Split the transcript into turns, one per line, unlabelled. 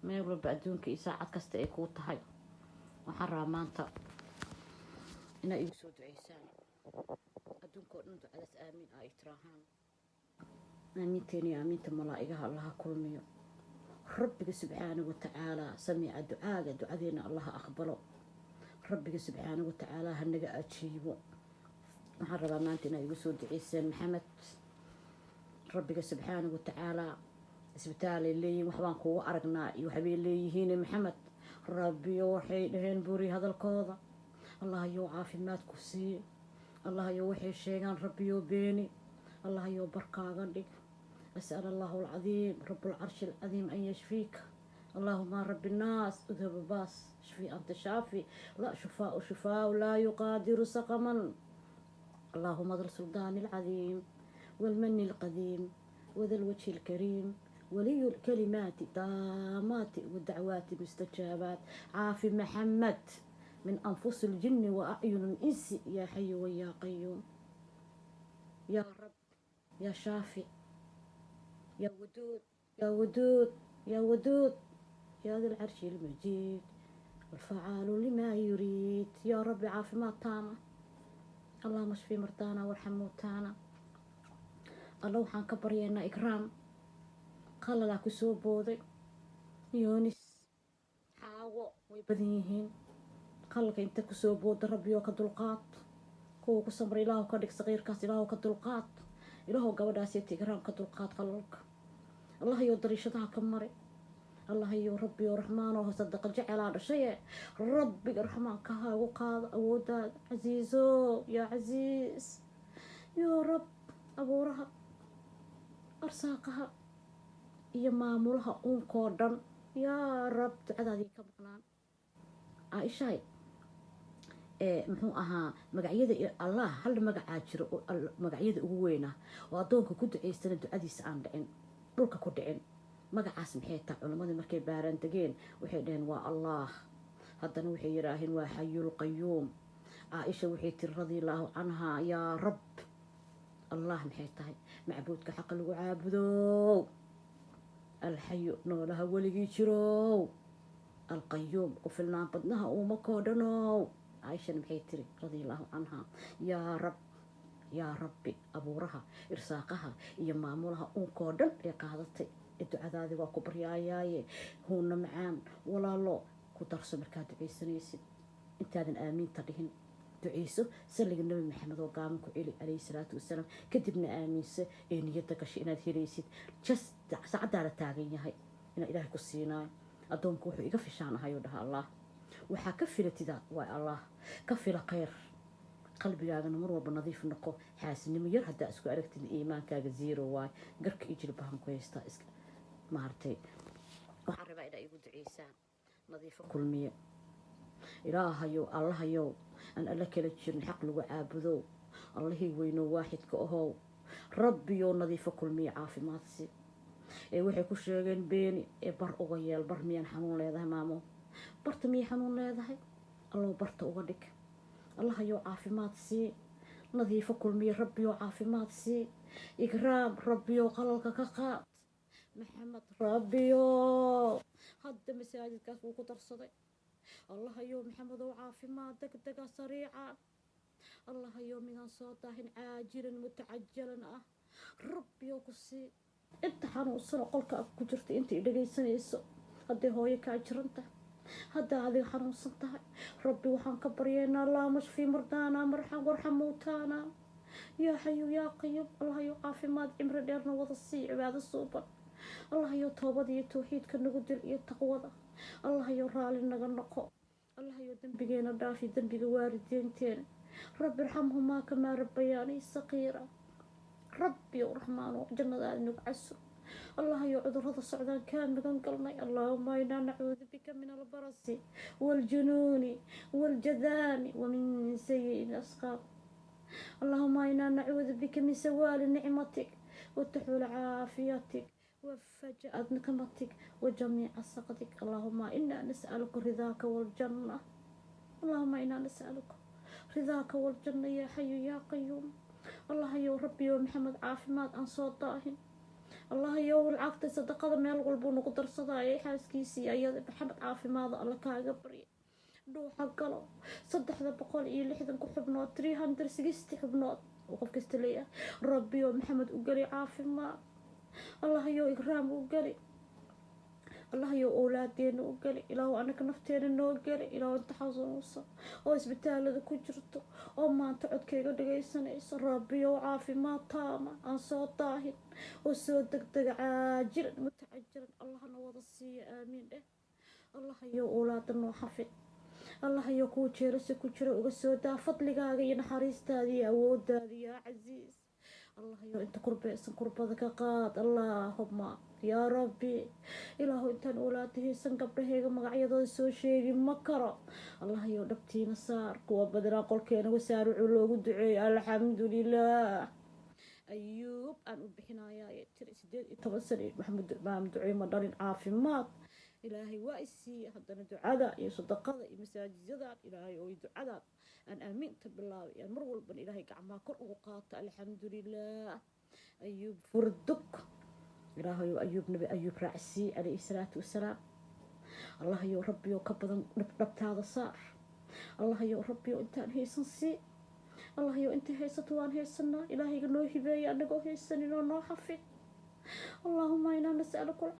meel walba adduunka iyo saacad kasta ay kuu tahay waxaan rabaa maanta inaa igu soo duceysaan adduunka oo dhan ducadaas aamiin ay tiraahaan aamiinteeni aamiinta malaa'igaha allaha kulmiyo rabbiga subxaanahu watacaalaa samiica ducaaga ducadeena allaha aqbalo rabbiga subxaanahu watacaalaa hanaga ajiibo waxaan rabaa maanta inaa igu soo duceysaan maxamed rabbiga subxaanahu watacaalaa isbitaalay leeyihiin waxbaan kugu aragnaa iyo waxbay leeyihiin maxamed rabbiyo waxay dhaheen buuri hadalkooda allahayow caafimaadku siiye allahayow waxay sheegaan rabbiyo beeni allahayow barkaaga dhig أسأل الله العظيم رب العرش العظيم أن يشفيك اللهم رب الناس اذهب باس شفي أنت شافي لا شفاء شفاء لا يقادر سقما اللهم ذو السلطان العظيم والمن القديم وذا الوجه الكريم ولي الكلمات تامات والدعوات مستجابات عافي محمد من أنفس الجن وأعين الإنس يا حي ويا قيوم يا رب يا شافي يا ودود يا ودود يا ودود يا ذا العرش المجيد والفعال لما يريد يا رب عافي موتانا اللهم اشفي مرضانا وارحم موتانا الله وحان كبرينا إكرام قال لك سوبودي يونس حاو ويبديهين قال لك انت كسوبود ربي وكدلقات كو كسمر إله كدك صغير كاس إله كدلقات إله قودا سيتي إكرام كدلقات قال لك الله يودري شتاها كمري الله يو ربي ورحمن وصدق الجعل على شيء ربي الرحمن كها وقاض أودا عزيزو يا عزيز يا رب أبورها أرساقها يا مامولها كوردن يا رب تعدادي كمقنان عائشة muxuu ahaa magacyada allah hal magacaa jiro magacyada ugu weyna oo adoonka ku duceystana ducadiisa aan dhicin dhulka ku dhicin magacaas maxay tahay culimadii markay baaraan degeen waxay dhaheen waa allah haddana waxay yidhaaheen waa xayul qayuum caaisha waxay tiri radiallahu canhaa yaa rab allah maxay tahay macbuudka xaqa lagu caabudo alxayu noolaha weligii jirow alqayuum ku filnaan badnaha uuma koodhanow عائشة محيتري رضي الله عنها يا ربي أبورها إرساقها يما مولها أنكودن يقادتي الدعاء ذي وكبر ياي هون معان ولا لا كدرس مركات عيسى انت هذا آمين تريهن تعيسو سلق النبي محمد وقامك عليه الصلاة والسلام كتبنا آمين إن يدك شيئنا تيريسيد جس سعد على تاغين هاي إن إلهي كسينا أدونك وحو يقفي شانا هاي ودها الله waxaa ka filatida waa allah ka fila khayr qalbigaagana mar walba nadiif noqo xaasinimo yar haddaa isku aragtid iimaankaaga zero waay garka iyo jilbahan ku haystaa iska maartay waxaan rabaa inaa igu duceysaan nadiifo kulmiye ilaahayow allahayow aan alla kala jirin xaq lagu caabudo allahii weyno waaxidka ahow rabbiyow nadiifo kulmiye caafimaadsi waxay ku sheegeen beeni bar uga yeel bar miyaan xanuun leedahay maamo barta miyay xanuun leedahay allow barta uga dhig allahayow caafimaad sii nadiifo kulmiye rabbiyow caafimaad sii ikraam rabbiyow qalalka ka qaad maxamed rabbiyow hadda masaajidkaas wuu ku darsaday allahayow maxamedow caafimaad degdega sariica allahayow midaan soo daahin caajilan mutacajalan ah rabbiyow ku sii inta xanuunsano qolka ku jirta inta i dhagaysanayso hadday hooyo kaa jiranta hadda adiga xanuunsan tahay rabbi waxaan ka baryeynaa allahuma shfii mardaana warxam mowtaana yaa xayu yaa qayub allahayow caafimaad cimri dheerna wada sii cibaado suuban allahayow toobada iyo tawxiidka nagu dil iyo taqwada allahayow raali naga noqo allahayow dembigeena dhaafi dembiga waalideynteena rabbi irxamhumaa kamaa rabbayaanii saqiira rabbiyow raxmaano jannadaada nagu caso الله يعذر هذا الصعدان كان مدن قلنا اللهم إنا نعوذ بك من البرص والجنون والجذام ومن سيء الأسقام اللهم إنا نعوذ بك من سوال نعمتك وتحول عافيتك وفجأة نقمتك وجميع سخطك اللهم إنا نسألك رضاك والجنة اللهم إنا نسألك رضاك والجنة يا حي يا قيوم الله يا ربي ومحمد عافمات أنصار طاهن الله يو العقد صدقة ميل والبون قدر صداي حاسكيسي أيضا محمد عافي ماذا الله كاقبري روح قلو صدح ذا بقول إيه لحدا كحبنوت 360 حبنوت وقف كستلية ربي ومحمد وقري عافي ما الله يو إكرام وقري الله يو أولادين وقري إلهو أنك نفتين نو قري إلهو أنت حاصل وصا أو إسبتال ذا كجرتو أو ما تعد كيغا دقيسانيس ربي وعافي ما تاما أن صوت طاهر وسو دق عاجل متعجل الله نوض السي آمين الله يو أولادنا حفظ الله يو كوجيرس كوجير وسودا فضلكاga iyo naxariistaadii awoodaadii يا عزيز الله يو انت قربيسن قربadaka qaad اللهم يا ربي إلهو intaan oolaadihaysan gabdhahayga magacyadooda soo sheegi ma karo allah yow dhabtiina saar kuwa badnaa qolkeena wasaarucu loogu duceeyo alxamdulilah ayuub aan u bixinayaa tiri 18 sano maxamed maamud duceey ma dhalin caafimaad ilaahay waa isii haddana ducada iyo sadaqada iyo masaajidada ilaahay oo ducada aan aaminta bilaabay aan mar walba ilaahay gacmaha kor ugu qaato alxamdulilah ayuub furduk ilaahay ayuub nabi ayuub raacsi alayhi salaatu wasalaam allah yow rabbi oo ka badan dhabtaada saar allah yow rabbi oo intaan haysan si allah yow inta haysato waan haysanaa ilaahayga noo hibeeya anagoo haysanin oo noo xafid اللهم إنا نسألك